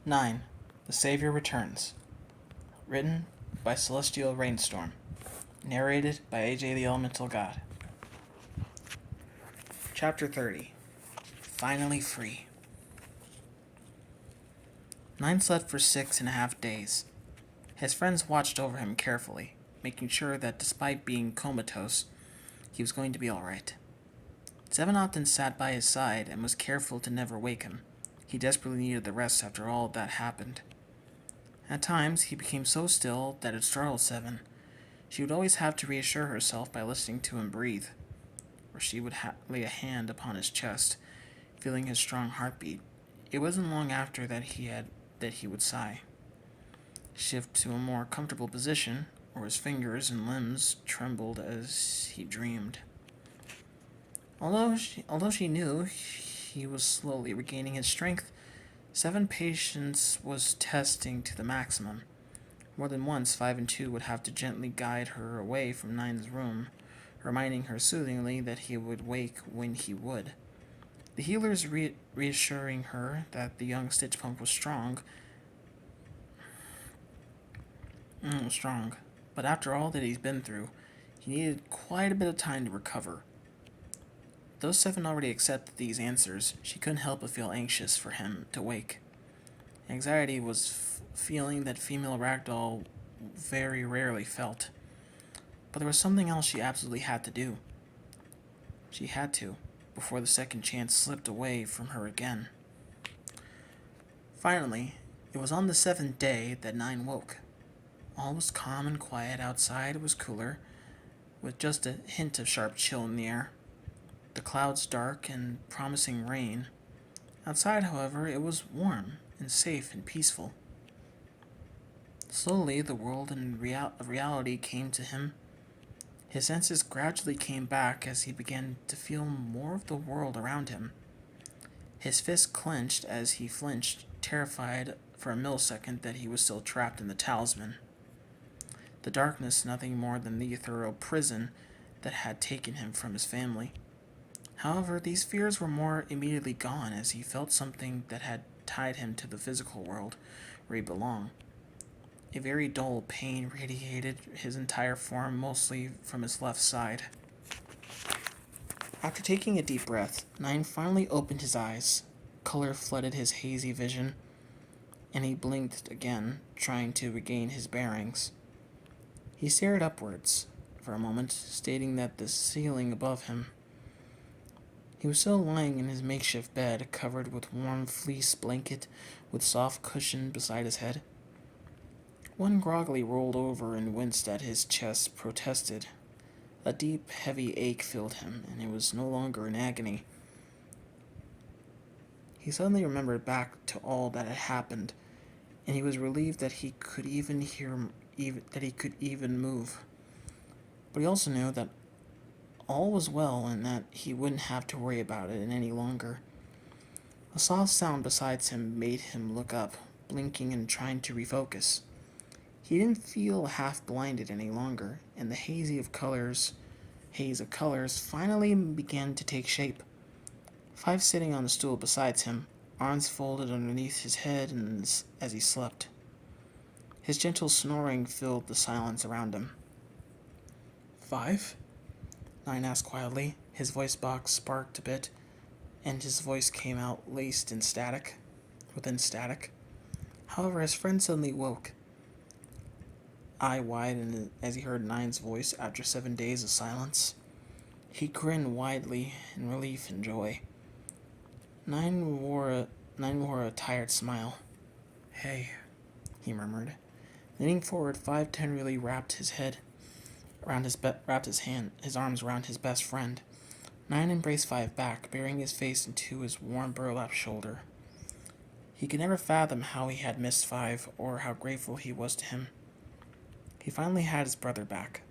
9. The Savior Returns. Written by Celestial Rainstorm. Narrated by AJ the Elementalgod. Chapter 30. Finally Free. 9 slept for 6.5 days. His friends watched over him carefully, making sure that despite being comatose, he was going to be alright. 7 often sat by his side and was careful to never wake him. He desperately needed the rest after all that happened. At times, he became so still that it startled 7. She would always have to reassure herself by listening to him breathe, or she would lay a hand upon his chest, feeling his strong heartbeat. It wasn't long after that he would sigh, shift to a more comfortable position, or his fingers and limbs trembled as he dreamed. Although she knew he was slowly regaining his strength, 7 patience was testing to the maximum. More than once, 5 and 2 would have to gently guide her away from 9's room, reminding her soothingly that he would wake when he would. The healers reassuring her that the young stitch pump was strong, but after all that he's been through, he needed quite a bit of time to recover. Though 7 already accepted these answers, she couldn't help but feel anxious for him to wake. Anxiety was feeling that female ragdoll very rarely felt. But there was something else she absolutely had to do. She had to, before the second chance slipped away from her again. Finally, it was on the 7th day that 9 woke. All was calm and quiet outside. It was cooler, with just a hint of sharp chill in the air. The clouds dark and promising rain. Outside, however, it was warm and safe and peaceful. Slowly, the world and reality came to him. His senses gradually came back as he began to feel more of the world around him. His fist clenched as he flinched, terrified for a millisecond that he was still trapped in the talisman. The darkness, nothing more than the ethereal prison that had taken him from his family. However, these fears were more immediately gone as he felt something that had tied him to the physical world where he belonged. A very dull pain radiated his entire form, mostly from his left side. After taking a deep breath, 9 finally opened his eyes. Color flooded his hazy vision, and he blinked again, trying to regain his bearings. He stared upwards for a moment, stating that the ceiling above him. He was still lying in his makeshift bed, covered with warm fleece blanket with soft cushion beside his head. One groggily rolled over and winced at his chest, protested. A deep, heavy ache filled him, and it was no longer in agony. He suddenly remembered back to all that had happened, and he was relieved that he could even move. But he also knew that all was well and that he wouldn't have to worry about it any longer. A soft sound beside him made him look up, blinking and trying to refocus. He didn't feel half-blinded any longer, and the haze of colors finally began to take shape. 5 sitting on the stool beside him, arms folded underneath his head as he slept. His gentle snoring filled the silence around him. 5? 9 asked quietly. His voice box sparked a bit, and his voice came out laced in static. However, his friend suddenly woke, eye wide as he heard 9's voice after 7 days of silence. He grinned widely in relief and joy. 9 wore a tired smile. "Hey," he murmured. Leaning forward, 5 tenderly wrapped his arms around his best friend. 9 embraced 5 back, burying his face into his warm burlap shoulder. He could never fathom how he had missed 5, or how grateful he was to him. He finally had his brother back.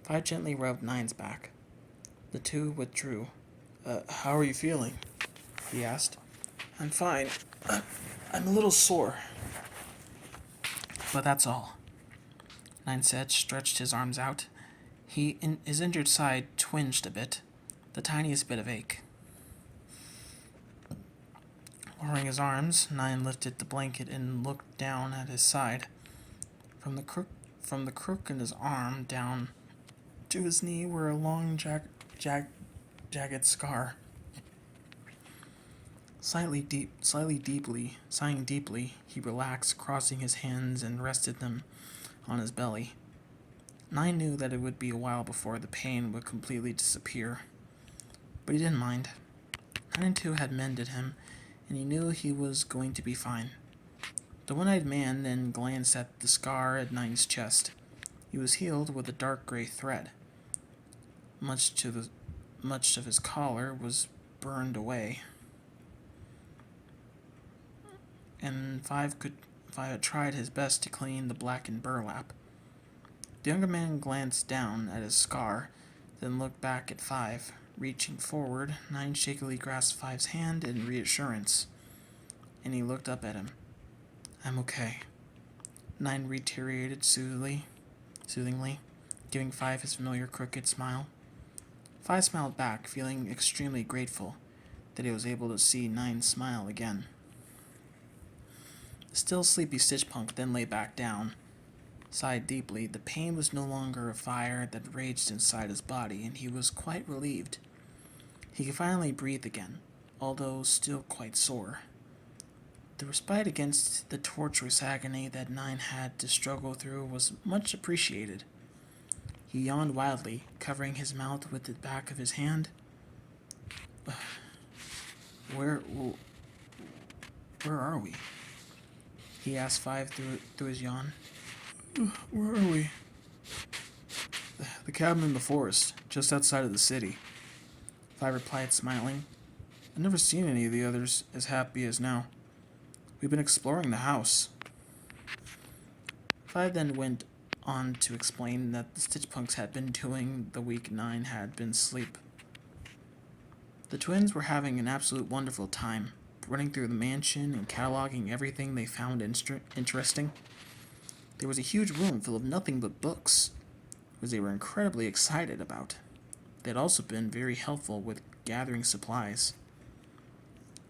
5 gently rubbed 9's back. The two withdrew. How are you feeling?" he asked. "I'm fine. I'm a little sore, but that's all," 9 said, stretched his arms out. His injured side twinged a bit, the tiniest bit of ache. Lowering his arms, Nine lifted the blanket and looked down at his side. From the crook in his arm down to his knee were a long, jagged scar. Sighing deeply, he relaxed, crossing his hands and rested them on his belly. Nine knew that it would be a while before the pain would completely disappear, but he didn't mind. 9 and 2 had mended him, and he knew he was going to be fine. The one-eyed man then glanced at the scar at Nine's chest. He was healed with a dark gray thread. Much of his collar was burned away, and Five had tried his best to clean the blackened burlap. The younger man glanced down at his scar, then looked back at Five. Reaching forward, Nine shakily grasped Five's hand in reassurance, and he looked up at him. "I'm okay," Nine reiterated soothingly, giving Five his familiar crooked smile. Five smiled back, feeling extremely grateful that he was able to see Nine smile again. The still sleepy Stitchpunk then lay back down, sighed deeply. The pain was no longer a fire that raged inside his body, and he was quite relieved. He could finally breathe again, although still quite sore. The respite against the torturous agony that Nine had to struggle through was much appreciated. He yawned wildly, covering his mouth with the back of his hand. Where are we?" he asked Five through his yawn. "Where are we?" "The cabin in the forest, just outside of the city," Five replied, smiling. "I've never seen any of the others as happy as now. We've been exploring the house." Five then went on to explain that the Stitchpunks had been doing the week Nine had been asleep. The twins were having an absolute wonderful time, running through the mansion and cataloging everything they found interesting. There was a huge room full of nothing but books, which they were incredibly excited about. They had also been very helpful with gathering supplies.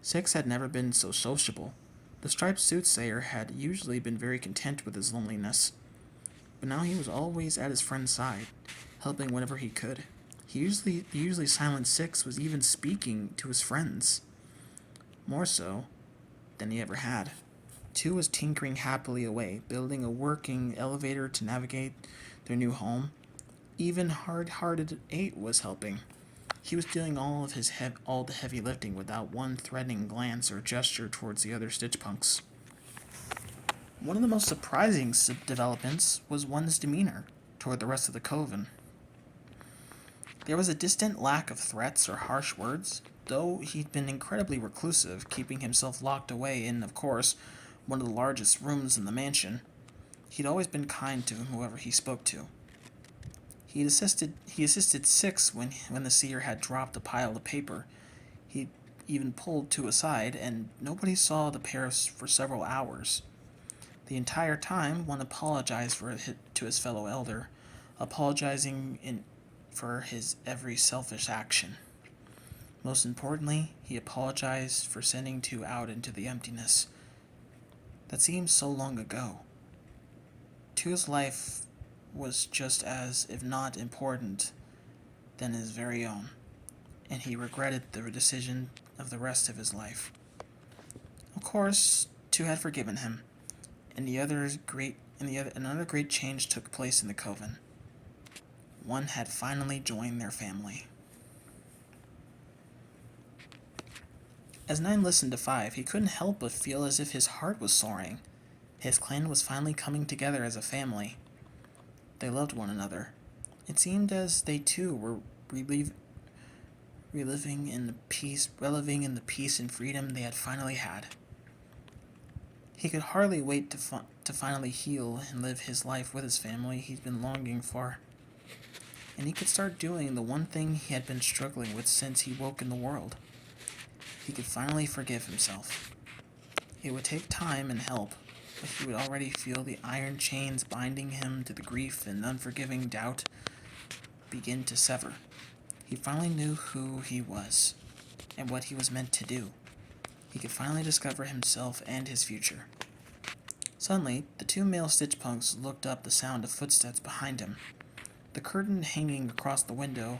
Six had never been so sociable. The striped soothsayer had usually been very content with his loneliness, but now he was always at his friend's side, helping whenever he could. The usually silent Six was even speaking to his friends, more so than he ever had. Two was tinkering happily away, building a working elevator to navigate their new home. Even hard-hearted 8 was helping. He was doing all the heavy lifting without one threatening glance or gesture towards the other Stitchpunks. One of the most surprising developments was one's demeanor toward the rest of the coven. There was a distant lack of threats or harsh words, though he'd been incredibly reclusive, keeping himself locked away in, of course, one of the largest rooms in the mansion. He'd always been kind to whoever he spoke to. He assisted Six when the seer had dropped a pile of paper. He even pulled Two aside, and nobody saw the pair for several hours. The entire time, one apologized to his fellow elder, apologizing for his every selfish action. Most importantly, he apologized for sending Two out into the emptiness. That seemed so long ago. Two's life was just as, if not important, than his very own, and he regretted the decision of the rest of his life. Of course, Two had forgiven him, and another great change took place in the coven. One had finally joined their family. As Nine listened to Five, he couldn't help but feel as if his heart was soaring. His clan was finally coming together as a family. They loved one another. It seemed as they too were reliving in the peace and freedom they had finally had. He could hardly wait to finally heal and live his life with his family he'd been longing for. And he could start doing the one thing he had been struggling with since he woke in the world. He could finally forgive himself. It would take time and help, but he would already feel the iron chains binding him to the grief and unforgiving doubt begin to sever. He finally knew who he was and what he was meant to do. He could finally discover himself and his future. Suddenly, the two male stitch punks looked up the sound of footsteps behind him. The curtain hanging across the window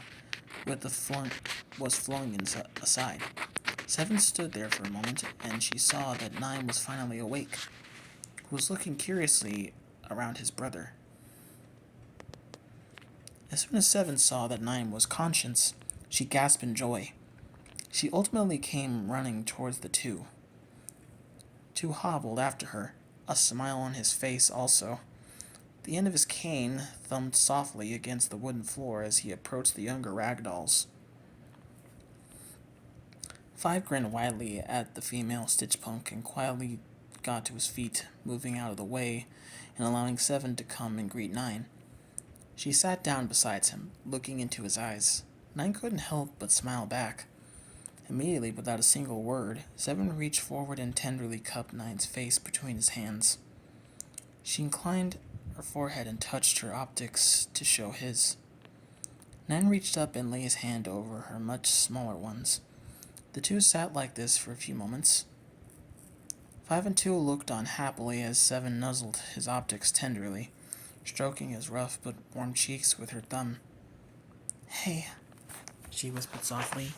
was flung aside. Seven stood there for a moment, and she saw that Nine was finally awake. He was looking curiously around his brother. As soon as Seven saw that Nine was conscious, she gasped in joy. She ultimately came running towards the two. Two hobbled after her, a smile on his face also. The end of his cane thumped softly against the wooden floor as he approached the younger ragdolls. Five grinned widely at the female stitch punk and quietly got to his feet, moving out of the way and allowing Seven to come and greet Nine. She sat down beside him, looking into his eyes. Nine couldn't help but smile back. Immediately, without a single word, Seven reached forward and tenderly cupped Nine's face between his hands. She inclined her forehead and touched her optics to show his. Nine reached up and laid his hand over her much smaller ones. The two sat like this for a few moments. Five and Two looked on happily as Seven nuzzled his optics tenderly, stroking his rough but warm cheeks with her thumb. "Hey," she whispered softly,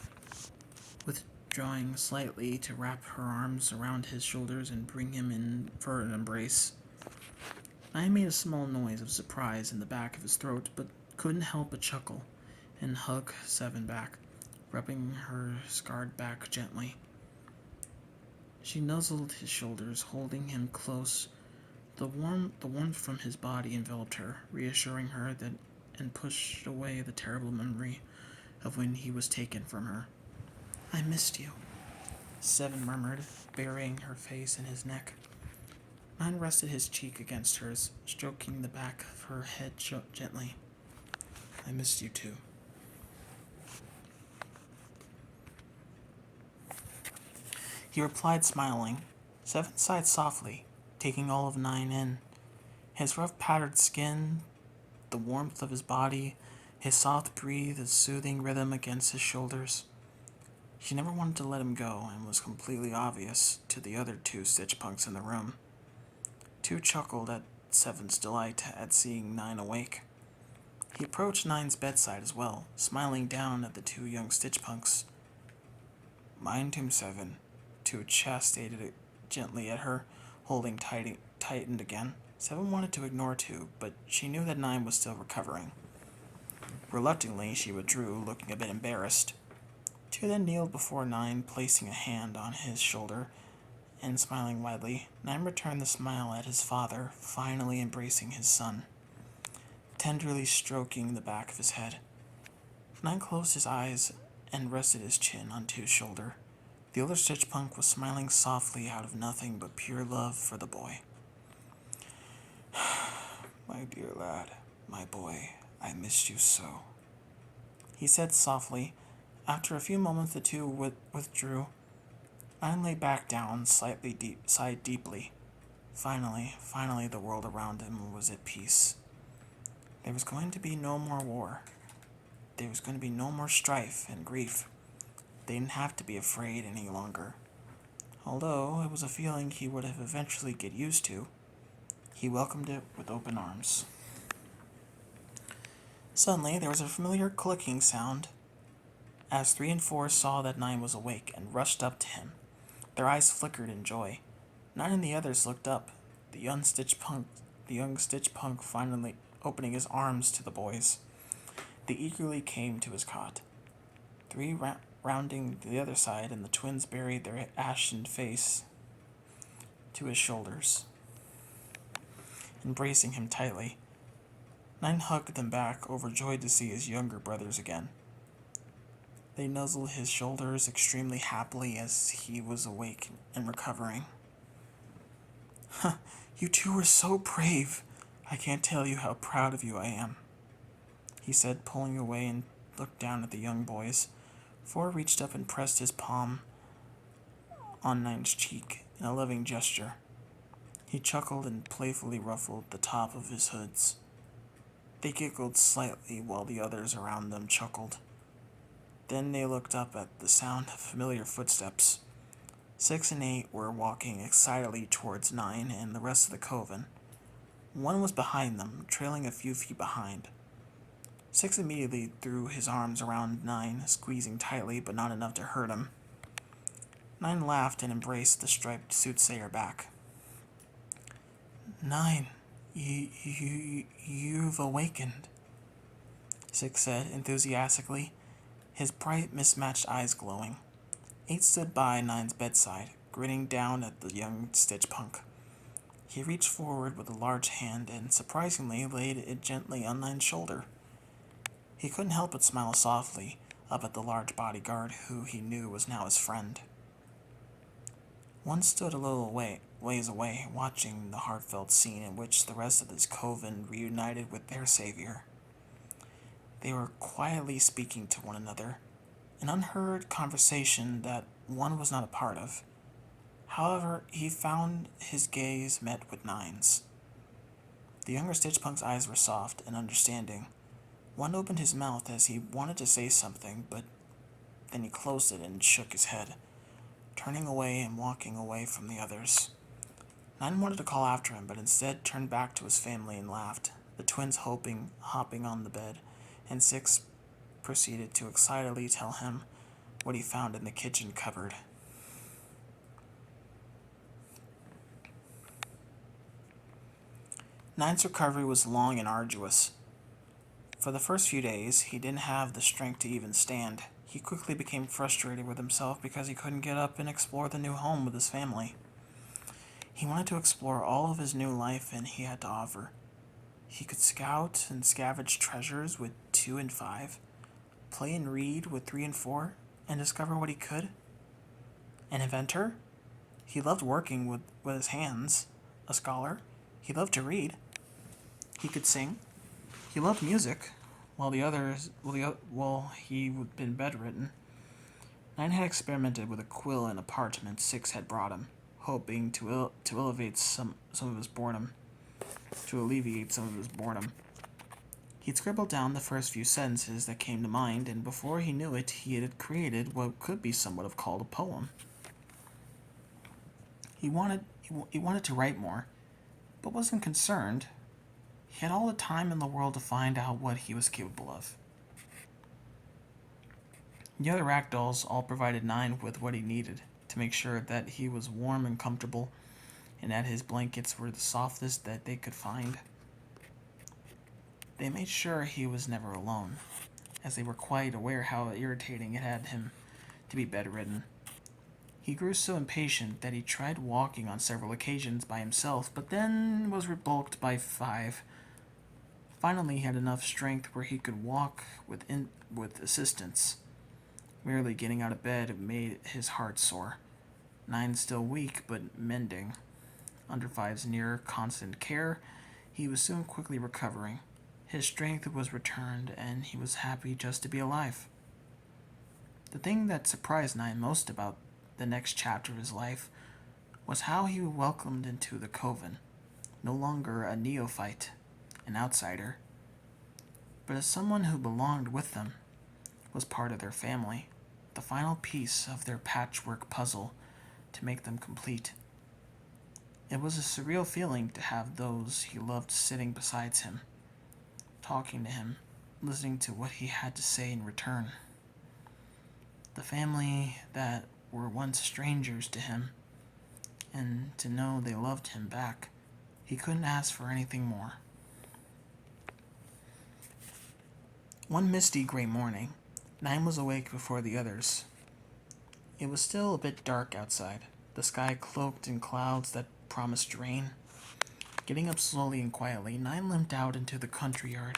withdrawing slightly to wrap her arms around his shoulders and bring him in for an embrace. I made a small noise of surprise in the back of his throat, but couldn't help but chuckle and hug Seven back, rubbing her scarred back gently. She nuzzled his shoulders, holding him close. The warmth from his body enveloped her, reassuring her that and pushed away the terrible memory of when he was taken from her. "I missed you," Seven murmured, burying her face in his neck. Nine rested his cheek against hers, stroking the back of her head gently. "I missed you too." He replied, smiling. Seven sighed softly, taking all of Nine in. His rough powdered skin, the warmth of his body, his soft breathe, his soothing rhythm against his shoulders. She never wanted to let him go, and was completely obvious to the other two stitch punks in the room. Two chuckled at Seven's delight at seeing Nine awake. He approached Nine's bedside as well, smiling down at the two young stitch punks. "Mind him, Seven," Two chastated it gently at her, holding tightened again. Seven wanted to ignore Two, but she knew that Nine was still recovering. Reluctantly, she withdrew, looking a bit embarrassed. Two then kneeled before Nine, placing a hand on his shoulder and smiling widely. Nine returned the smile at his father, finally embracing his son, tenderly stroking the back of his head. Nine closed his eyes and rested his chin on Two's shoulder. The older stitch punk was smiling softly out of nothing but pure love for the boy. "My dear lad, my boy, I missed you so," he said softly. After a few moments the two withdrew. Nine lay back down, sighed deeply. Finally the world around him was at peace. There was going to be no more war. There was going to be no more strife and grief. They didn't have to be afraid any longer. Although it was a feeling he would have eventually get used to, he welcomed it with open arms. Suddenly, there was a familiar clicking sound as 3 and 4 saw that 9 was awake and rushed up to him. Their eyes flickered in joy. 9 and the others looked up, the young stitch punk finally opening his arms to the boys. They eagerly came to his cot. 3 rounding the other side, and the twins buried their ashen face to his shoulders, embracing him tightly. 9 hugged them back, overjoyed to see his younger brothers again. They nuzzled his shoulders extremely happily as he was awake and recovering. "You two are so brave. I can't tell you how proud of you I am," he said, pulling away and looked down at the young boys. 4 reached up and pressed his palm on 9's cheek in a loving gesture. He chuckled and playfully ruffled the top of his hoods. They giggled slightly while the others around them chuckled. Then they looked up at the sound of familiar footsteps. 6 and 8 were walking excitedly towards 9 and the rest of the coven. 1 was behind them, trailing a few feet behind. 6 immediately threw his arms around 9, squeezing tightly but not enough to hurt him. 9 laughed and embraced the striped soothsayer back. 9, you've awakened, 6 said enthusiastically, his bright, mismatched eyes glowing. 8 stood by 9's bedside, grinning down at the young stitch punk. He reached forward with a large hand and, surprisingly, laid it gently on 9's shoulder. He couldn't help but smile softly up at the large bodyguard, who he knew was now his friend. 1 stood a little ways away, watching the heartfelt scene in which the rest of his coven reunited with their savior. They were quietly speaking to one another, an unheard conversation that 1 was not a part of. However, he found his gaze met with 9's. The younger Stitchpunk's eyes were soft and understanding. 1 opened his mouth as he wanted to say something, but then he closed it and shook his head, turning away and walking away from the others. 9 wanted to call after him, but instead turned back to his family and laughed, the twins hopping on the bed, and 6 proceeded to excitedly tell him what he found in the kitchen cupboard. Nine's recovery was long and arduous. For the first few days, he didn't have the strength to even stand. He quickly became frustrated with himself because he couldn't get up and explore the new home with his family. He wanted to explore all of his new life and he had to offer. He could scout and scavenge treasures with 2 and 5, play and read with 3 and 4, and discover what he could. An inventor? He loved working with his hands. A scholar? He loved to read. He could sing. He loved music, while he had been bedridden. 9 had experimented with a quill and a parchment 6 had brought him, hoping to alleviate some of his boredom. He'd scribbled down the first few sentences that came to mind, and before he knew it, he had created what could be somewhat of called a poem. He wanted to write more, but wasn't concerned. He had all the time in the world to find out what he was capable of. The other ragdolls all provided 9 with what he needed to make sure that he was warm and comfortable, and that his blankets were the softest that they could find. They made sure he was never alone, as they were quite aware how irritating it had him to be bedridden. He grew so impatient that he tried walking on several occasions by himself, but then was rebuked by 5. Finally, he had enough strength where he could walk with assistance. Merely getting out of bed made his heart sore. 9 still weak, but mending. Under 5's near constant care, he was soon quickly recovering. His strength was returned, and he was happy just to be alive. The thing that surprised 9 most about the next chapter of his life was how he was welcomed into the coven, no longer a neophyte, an outsider, but as someone who belonged with them, was part of their family, the final piece of their patchwork puzzle to make them complete. It was a surreal feeling to have those he loved sitting beside him, talking to him, listening to what he had to say in return. The family that were once strangers to him, and to know they loved him back, he couldn't ask for anything more. One misty gray morning, 9 was awake before the others. It was still a bit dark outside, the sky cloaked in clouds that promised rain. Getting up slowly and quietly, 9 limped out into the courtyard.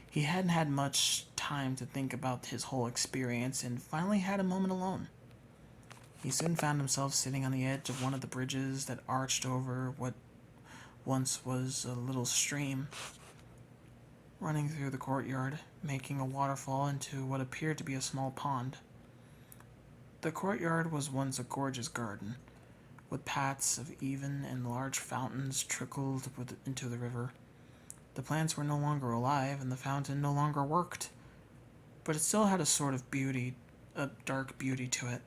He hadn't had much time to think about his whole experience and finally had a moment alone. He soon found himself sitting on the edge of one of the bridges that arched over what once was a little stream, running through the courtyard, making a waterfall into what appeared to be a small pond. The courtyard was once a gorgeous garden, with paths of even and large fountains trickled into the river. The plants were no longer alive, and the fountain no longer worked, but it still had a sort of beauty a dark beauty to it.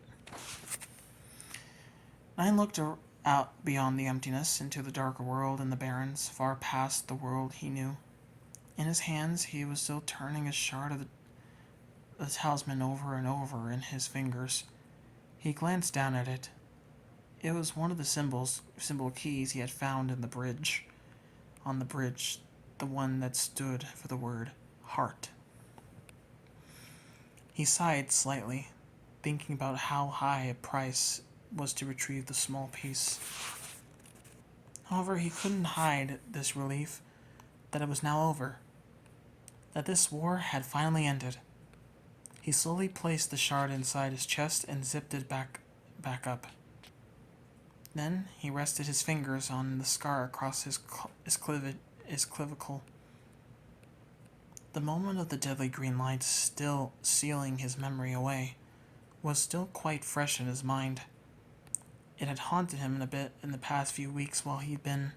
Nine looked out beyond the emptiness into the darker world and the barrens, far past the world he knew. In his hands, he was still turning his shard of the talisman over and over in his fingers. He glanced down at it. It was one of the symbol keys he had found in the bridge. On the bridge, the one that stood for the word heart. He sighed slightly, thinking about how high a price was to retrieve the small piece. However, he couldn't hide this relief that it was now over, that this war had finally ended. He slowly placed the shard inside his chest and zipped it back up. Then he rested his fingers on the scar across his clavicle. The moment of the deadly green light still sealing his memory away was still quite fresh in his mind. It had haunted him a bit in the past few weeks while he'd been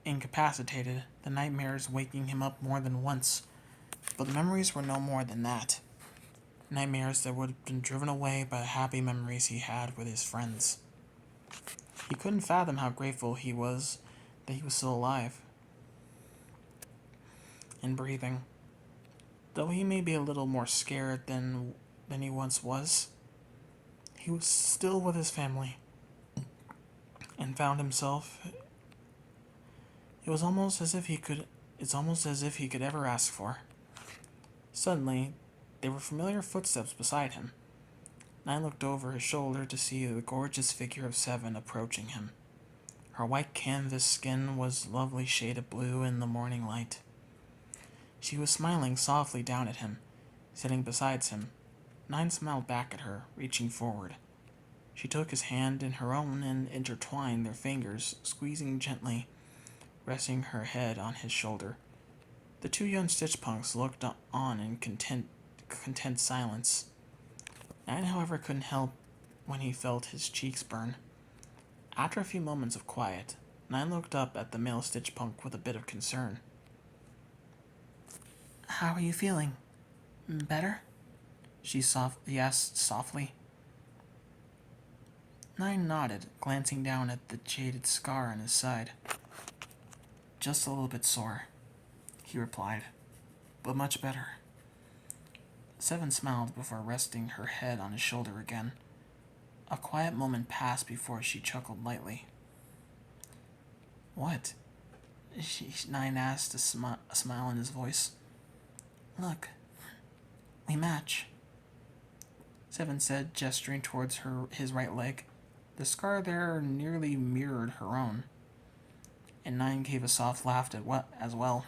incapacitated, the nightmares waking him up more than once. But the memories were no more than that. Nightmares that would have been driven away by the happy memories he had with his friends. He couldn't fathom how grateful he was that he was still alive and breathing. Though he may be a little more scared than he once was, he was still with his family and found himself. It's almost as if he could ever ask for. Suddenly, there were familiar footsteps beside him. Nine looked over his shoulder to see the gorgeous figure of Seven approaching him. Her white canvas skin was a lovely shade of blue in the morning light. She was smiling softly down at him, sitting beside him. Nine smiled back at her, reaching forward. She took his hand in her own and intertwined their fingers, squeezing gently, resting her head on his shoulder. The two young stitchpunks looked on in content silence. Nine, however, couldn't help when he felt his cheeks burn. After a few moments of quiet, Nine looked up at the male stitchpunk with a bit of concern. "How are you feeling? Better?" He asked softly. Nine nodded, glancing down at the jaded scar on his side. "Just a little bit sore," he replied, "but much better." Seven smiled before resting her head on his shoulder again. A quiet moment passed before she chuckled lightly. "What?" Nine asked, a smile in his voice. "Look, we match," Seven said, gesturing towards his right leg. The scar there nearly mirrored her own, and Nine gave a soft laugh as well.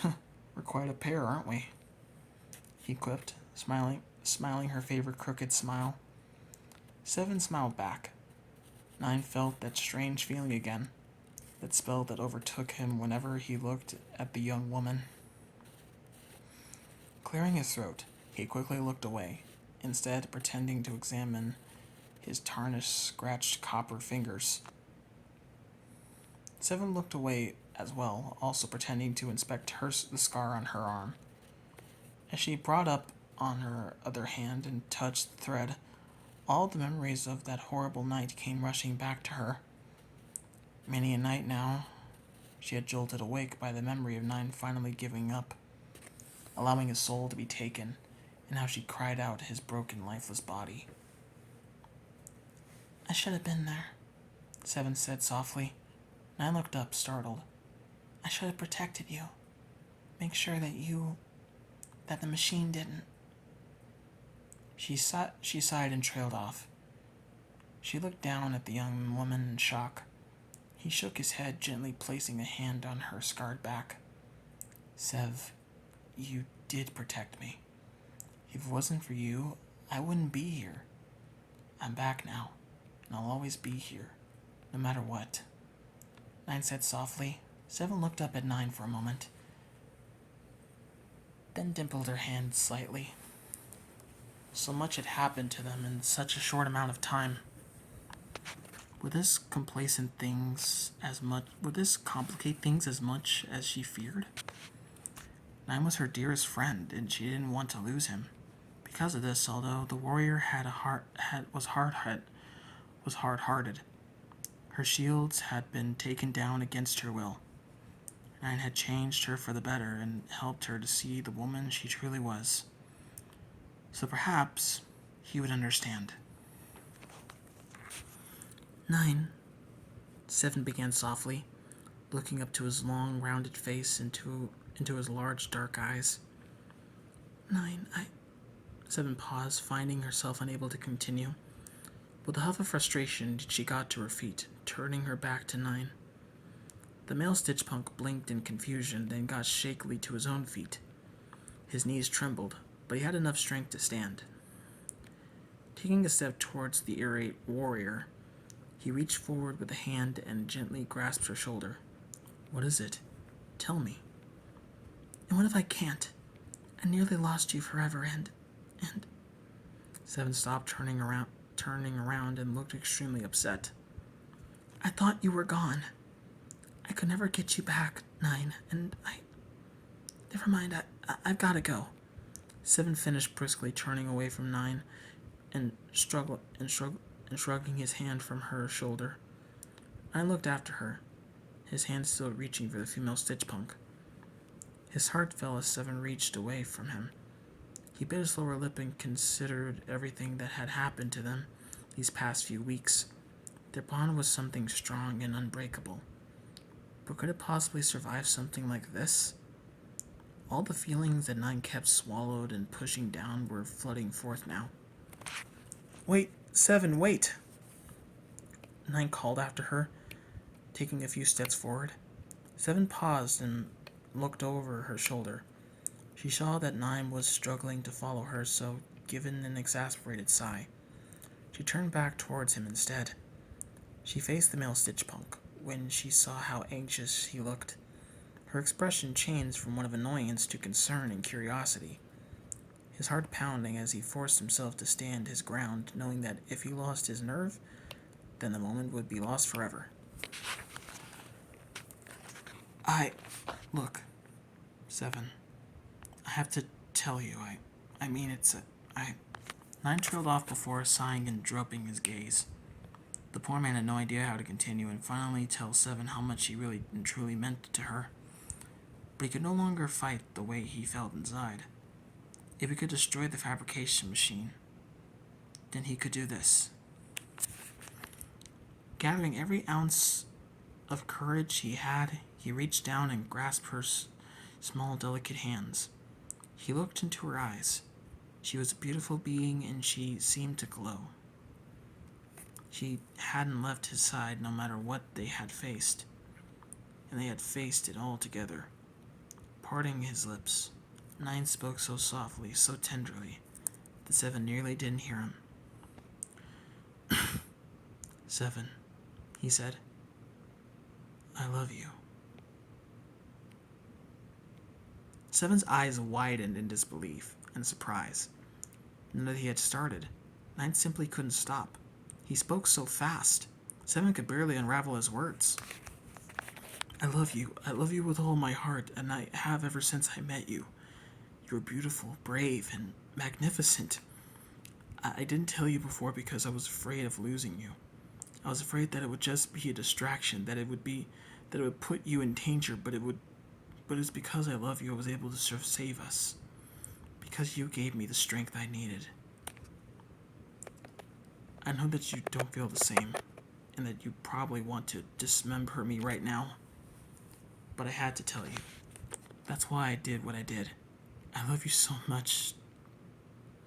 "We're quite a pair, aren't we?" he quipped, smiling her favorite crooked smile. Seven smiled back. Nine felt that strange feeling again, that spell that overtook him whenever he looked at the young woman. Clearing his throat, he quickly looked away, instead pretending to examine his tarnished, scratched copper fingers. Seven looked away as well, also pretending to inspect the scar on her arm. As she brought up on her other hand and touched the thread, all the memories of that horrible night came rushing back to her. Many a night now, she had jolted awake by the memory of Nine finally giving up, allowing his soul to be taken, and how she cried out his broken, lifeless body. "I should have been there," Seven said softly. Nine looked up, startled. "I should have protected you. Make sure that the machine didn't." She sighed and trailed off. She looked down at the young woman in shock. He shook his head, gently placing a hand on her scarred back. "Sev, you did protect me. If it wasn't for you, I wouldn't be here. I'm back now, and I'll always be here, no matter what," Nine said softly. Seven looked up at Nine for a moment, then dimpled her hand slightly. So much had happened to them in such a short amount of time. Would this complicate things as much as she feared? Nine was her dearest friend, and she didn't want to lose him, Because of this, although the warrior was hard-hearted, her shields had been taken down against her will. Nine had changed her for the better and helped her to see the woman she truly was. So perhaps he would understand. 9, 7 began softly, looking up to his long, rounded face into his large, dark eyes. 9, 7 paused, finding herself unable to continue. With a huff of frustration, she got to her feet, turning her back to 9. The male stitchpunk blinked in confusion, then got shakily to his own feet. His knees trembled, but he had enough strength to stand. Taking a step towards the irate warrior, he reached forward with a hand and gently grasped her shoulder. What is it? Tell me. And what if I can't? I nearly lost you forever, and... 7 stopped turning around and looked extremely upset. I thought you were gone. I could never get you back, 9, and Never mind, I've gotta go. 7 finished briskly, turning away from 9 and shrugging his hand from her shoulder. 9 looked after her, his hand still reaching for the female stitchpunk. His heart fell as 7 reached away from him. He bit his lower lip and considered everything that had happened to them these past few weeks. Their bond was something strong and unbreakable. But could it possibly survive something like this? All the feelings that 9 kept swallowed and pushing down were flooding forth now. Wait, 7, wait! 9 called after her, taking a few steps forward. 7 paused and looked over her shoulder. She saw that 9 was struggling to follow her, so, given an exasperated sigh, she turned back towards him instead. She faced the male stitchpunk. When she saw how anxious he looked, her expression changed from one of annoyance to concern and curiosity. His heart pounding as he forced himself to stand his ground, knowing that if he lost his nerve, then the moment would be lost forever. Look, 7, I have to tell you, I mean it's a, 9 trailed off before sighing and dropping his gaze. The poor man had no idea how to continue and finally tell 7 how much he really and truly meant to her. But he could no longer fight the way he felt inside. If he could destroy the fabrication machine, then he could do this. Gathering every ounce of courage he had, he reached down and grasped her small, delicate hands. He looked into her eyes. She was a beautiful being, and she seemed to glow. She hadn't left his side no matter what they had faced, and they had faced it all together. Parting his lips, 9 spoke so softly, so tenderly, that 7 nearly didn't hear him. 7, he said, I love you. 7's eyes widened in disbelief and surprise. Now that he had started, 9 simply couldn't stop. He spoke so fast, 7 could barely unravel his words. I love you with all my heart, and I have ever since I met you. You're beautiful, brave, and magnificent. I didn't tell you before because I was afraid of losing you. I was afraid that it would just be a distraction, that it would put you in danger, but it's because I love you I was able to save us. Because you gave me the strength I needed. I know that you don't feel the same, and that you probably want to dismember me right now. But I had to tell you. That's why I did what I did. I love you so much.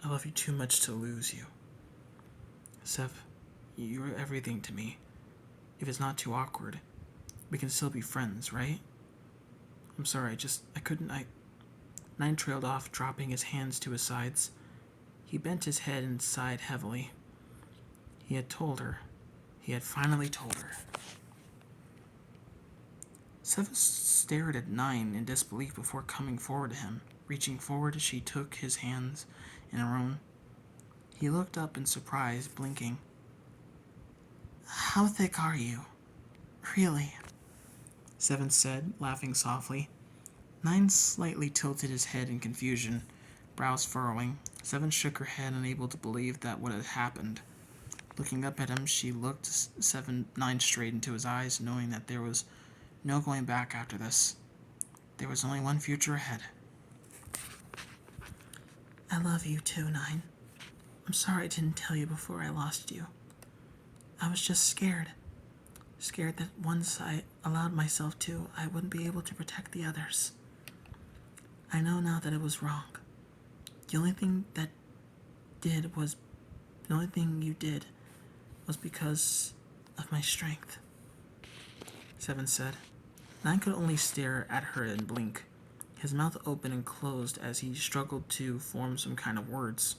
I love you too much to lose you. Sev, you're everything to me. If it's not too awkward, we can still be friends, right? I'm sorry, I couldn't. 9 trailed off, dropping his hands to his sides. He bent his head and sighed heavily. He had told her. He had finally told her. 7 stared at 9 in disbelief before coming forward to him. Reaching forward, she took his hands in her own. He looked up in surprise, blinking. How thick are you? Really? 7 said, laughing softly. 9 slightly tilted his head in confusion, brows furrowing. Seven shook her head, unable to believe that what had happened. Looking up at him, she looked Nine straight into his eyes, knowing that there was no going back after this. There was only one future ahead. I love you too, Nine. I'm sorry I didn't tell you before I lost you. I was just scared. Scared that once I allowed myself to, I wouldn't be able to protect the others. I know now that it was wrong. The only thing you did was because of my strength, Seven said. Nine could only stare at her and blink. His mouth opened and closed as he struggled to form some kind of words.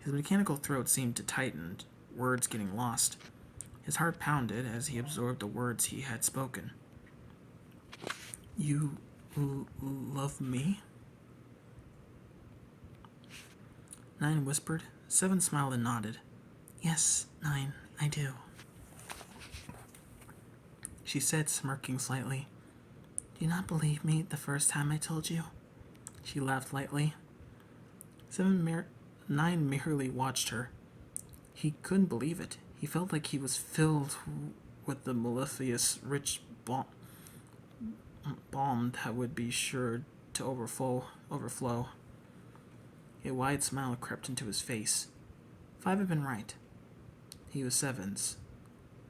His mechanical throat seemed to tighten, words getting lost. His heart pounded as he absorbed the words he had spoken. You love me? Nine whispered. Seven smiled and nodded. Yes, Nine, I do. She said, smirking slightly. Do you not believe me the first time I told you? She laughed lightly. Nine merely watched her. He couldn't believe it. He felt like he was filled with the mellifluous, rich balm that would be sure to overflow. A wide smile crept into his face. Five had been right. He was Seven's,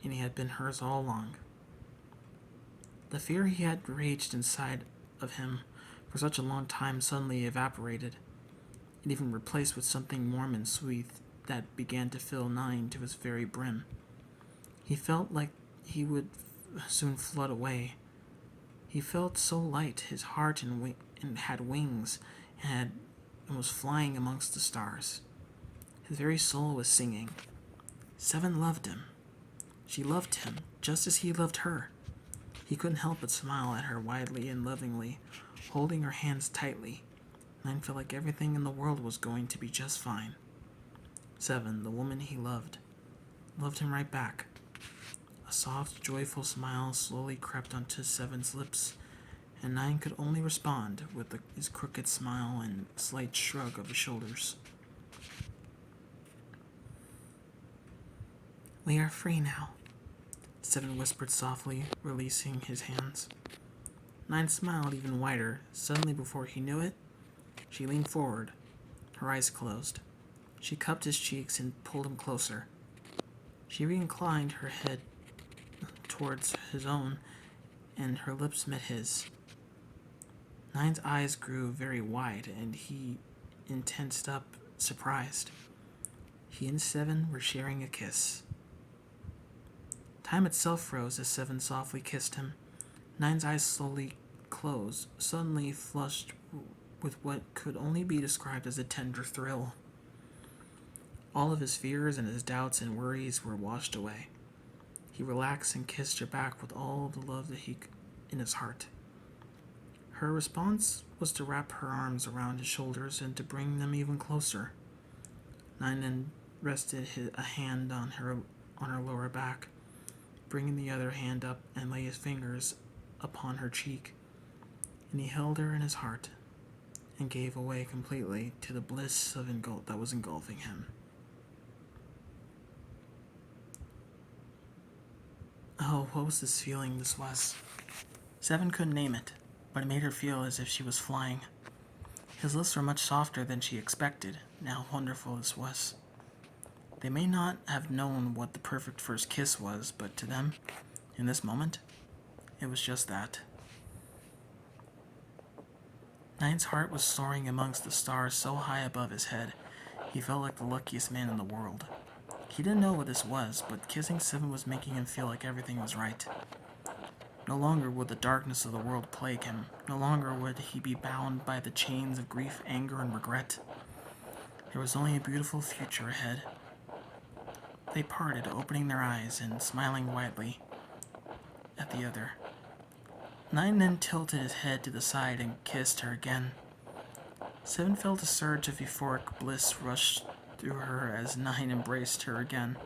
and he had been hers all along. The fear he had raged inside of him for such a long time suddenly evaporated, and even replaced with something warm and sweet that began to fill Nine to his very brim. He felt like he would soon flood away. He felt so light, his heart had wings and was flying amongst the stars. His very soul was singing. Seven loved him. She loved him, just as he loved her. He couldn't help but smile at her widely and lovingly, holding her hands tightly. Nine felt like everything in the world was going to be just fine. Seven, the woman he loved him right back. A soft, joyful smile slowly crept onto Seven's lips, and Nine could only respond with his crooked smile and slight shrug of his shoulders. We are free now, Seven whispered softly, releasing his hands. Nine smiled even wider. Suddenly, before he knew it, she leaned forward, her eyes closed. She cupped his cheeks and pulled him closer. She re-inclined her head towards his own, and her lips met his. Nine's eyes grew very wide, and he tensed up, surprised. He and Seven were sharing a kiss. Time itself froze as Seven softly kissed him. Nine's eyes slowly closed, suddenly flushed with what could only be described as a tender thrill. All of his fears and his doubts and worries were washed away. He relaxed and kissed her back with all the love that he in his heart. Her response was to wrap her arms around his shoulders and to bring them even closer. Nine then rested a hand on her lower back, bringing the other hand up and lay his fingers upon her cheek, and he held her in his heart and gave away completely to the bliss that was engulfing him. Oh, what was this feeling this was? Seven couldn't name it, but it made her feel as if she was flying. His lips were much softer than she expected, now wonderful this was. They may not have known what the perfect first kiss was, but to them, in this moment, it was just that. Nine's heart was soaring amongst the stars so high above his head, he felt like the luckiest man in the world. He didn't know what this was, but kissing Seven was making him feel like everything was right. No longer would the darkness of the world plague him. No longer would he be bound by the chains of grief, anger, and regret. There was only a beautiful future ahead. They parted, opening their eyes and smiling widely at the other. Nine then tilted his head to the side and kissed her again. Seven felt a surge of euphoric bliss rush through her as Nine embraced her again.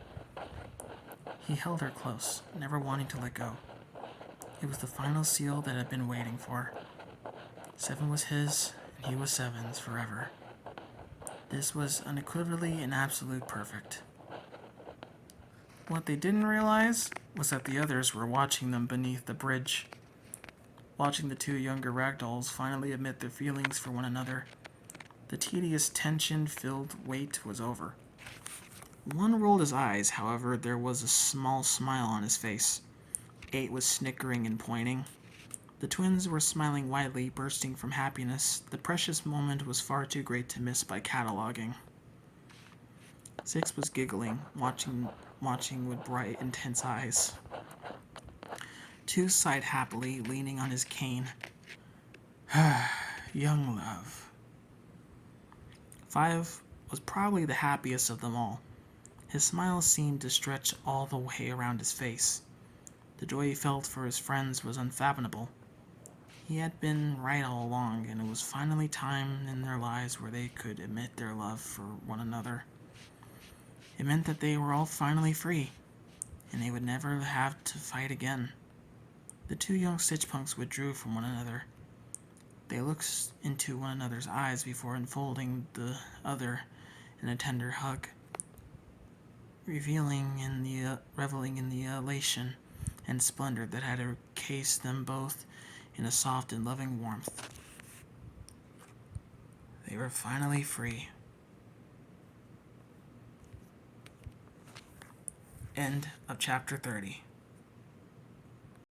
He held her close, never wanting to let go. It was the final seal that had been waiting for. Seven was his, and he was Seven's forever. This was unequivocally and absolute perfect. What they didn't realize was that the others were watching them beneath the bridge. Watching the two younger ragdolls finally admit their feelings for one another, the tedious tension-filled wait was over. One rolled his eyes, however, there was a small smile on his face. 8 was snickering and pointing. The twins were smiling widely, bursting from happiness. The precious moment was far too great to miss by cataloging. 6 was giggling, watching with bright, intense eyes. 2 sighed happily, leaning on his cane. Young love. 5 was probably the happiest of them all. His smile seemed to stretch all the way around his face. The joy he felt for his friends was unfathomable. He had been right all along, and it was finally time in their lives where they could admit their love for one another. It meant that they were all finally free, and they would never have to fight again. The 2 young Stitchpunks withdrew from one another. They looked into one another's eyes before enfolding the other in a tender hug, reveling in the elation and splendor that had encased them both in a soft and loving warmth. They were finally free. End of chapter 30.